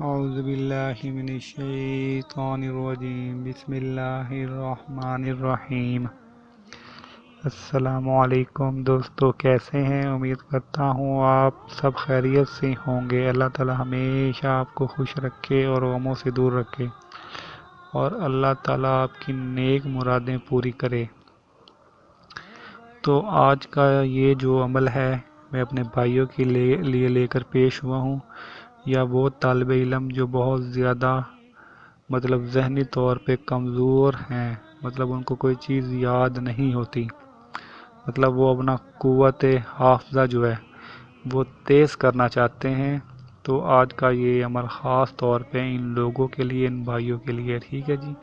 اعوذ باللہ من الشیطان الرجیم بسم اللہ الرحمن الرحیم۔ السلام علیکم دوستو، کیسے ہیں؟ امید کرتا ہوں آپ سب خیریت سے ہوں گے۔ اللہ تعالی ہمیشہ آپ کو خوش رکھے اور غموں سے دور رکھے، اور اللہ تعالی آپ کی نیک مرادیں پوری کرے۔ تو آج کا یہ جو عمل ہے میں اپنے بھائیوں کے لیے لے کر پیش ہوا ہوں، یا وہ طالب علم جو بہت زیادہ ذہنی طور پہ کمزور ہیں، ان کو کوئی چیز یاد نہیں ہوتی، وہ اپنا قوت حافظہ جو ہے وہ تیز کرنا چاہتے ہیں، تو آج کا یہ عمل خاص طور پہ ان لوگوں کے لیے، ان بھائیوں کے لیے، ٹھیک ہے جی۔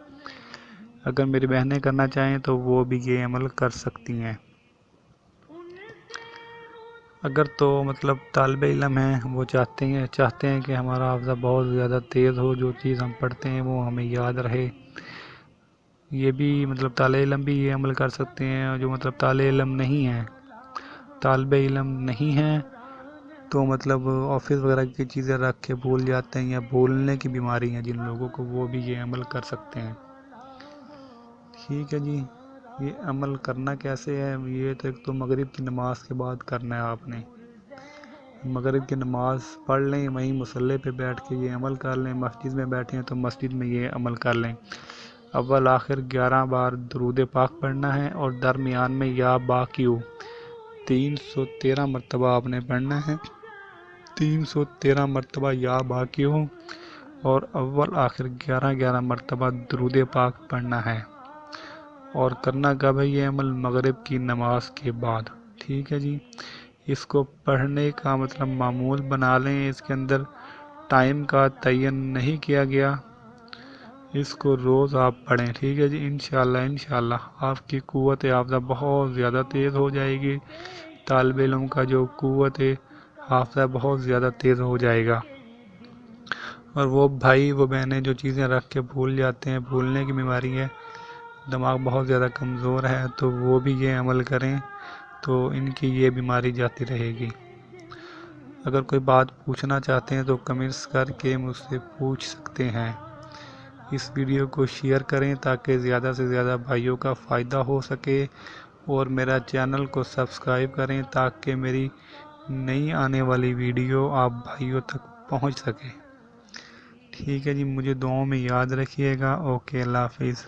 اگر میری بہنیں کرنا چاہیں تو وہ بھی یہ عمل کر سکتی ہیں۔ اگر تو طالب علم ہیں، وہ چاہتے ہیں کہ ہمارا حافظہ بہت زیادہ تیز ہو، جو چیز ہم پڑھتے ہیں وہ ہمیں یاد رہے، یہ بھی طالب علم بھی یہ عمل کر سکتے ہیں۔ اور جو طالب علم نہیں ہیں تو آفس وغیرہ کی چیزیں رکھ کے بھول جاتے ہیں، یا بھولنے کی بیماری ہیں جن لوگوں کو، وہ بھی یہ عمل کر سکتے ہیں، ٹھیک ہے جی۔ یہ عمل کرنا کیسے ہے؟ یہ تو مغرب کی نماز کے بعد کرنا ہے۔ آپ نے مغرب کی نماز پڑھ لیں، وہیں مصلی پہ بیٹھ کے یہ عمل کر لیں۔ مسجد میں بیٹھے ہیں تو مسجد میں یہ عمل کر لیں۔ اول آخر 11 بار درود پاک پڑھنا ہے، اور درمیان میں یا باقیو 313 مرتبہ آپ نے پڑھنا ہے، 313 مرتبہ یا باقیو، اور اول آخر 11 مرتبہ درود پاک پڑھنا ہے۔ اور کرنا کب ہے یہ عمل؟ مغرب کی نماز کے بعد، ٹھیک ہے جی۔ اس کو پڑھنے کا معمول بنا لیں، اس کے اندر ٹائم کا تعین نہیں کیا گیا، اس کو روز آپ پڑھیں، ٹھیک ہے جی۔ انشاءاللہ آپ کی قوت حافظہ بہت زیادہ تیز ہو جائے گی، طالب علم کا جو قوت حافظہ بہت زیادہ تیز ہو جائے گا۔ اور وہ بھائی وہ بہنیں جو چیزیں رکھ کے بھول جاتے ہیں، بھولنے کی بیماری ہے، دماغ بہت زیادہ کمزور ہے، تو وہ بھی یہ عمل کریں تو ان کی یہ بیماری جاتی رہے گی۔ اگر کوئی بات پوچھنا چاہتے ہیں تو کمنٹس کر کے مجھ سے پوچھ سکتے ہیں۔ اس ویڈیو کو شیئر کریں تاکہ زیادہ سے زیادہ بھائیوں کا فائدہ ہو سکے، اور میرا چینل کو سبسکرائب کریں تاکہ میری نئی آنے والی ویڈیو آپ بھائیوں تک پہنچ سکے، ٹھیک ہے جی۔ مجھے دعاؤں میں یاد رکھیے گا۔ اوکے، اللہ حافظ۔